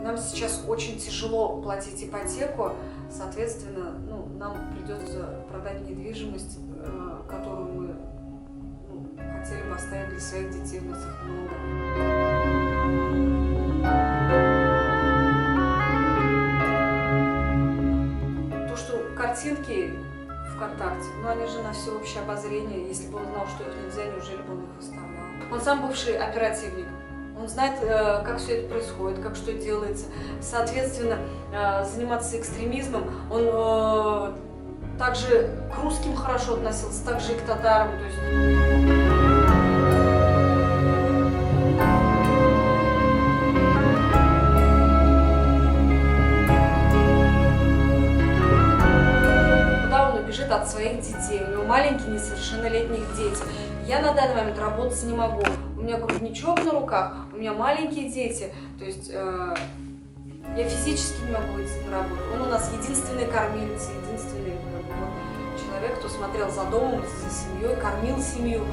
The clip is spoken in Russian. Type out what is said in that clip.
нам сейчас очень тяжело платить ипотеку, соответственно, нам придется продать недвижимость, которую мы хотели бы оставить для своих детей, у нас их много. То, что картинки ВКонтакте, они же на всеобщее обозрение. Если бы он знал, что их нельзя, неужели бы он их выставлял? Он сам бывший оперативник. Он знает, как все это происходит, как что делается. Соответственно, заниматься экстремизмом, он также к русским хорошо относился, также и к татарам. То есть... бежит от своих детей, у него маленькие несовершеннолетних дети. Я на данный момент работать не могу. У меня грудничок на руках, у меня маленькие дети. То есть я физически не могу идти на работу. Он у нас единственный кормилец, единственный человек, кто смотрел за домом, за семьей, кормил семью.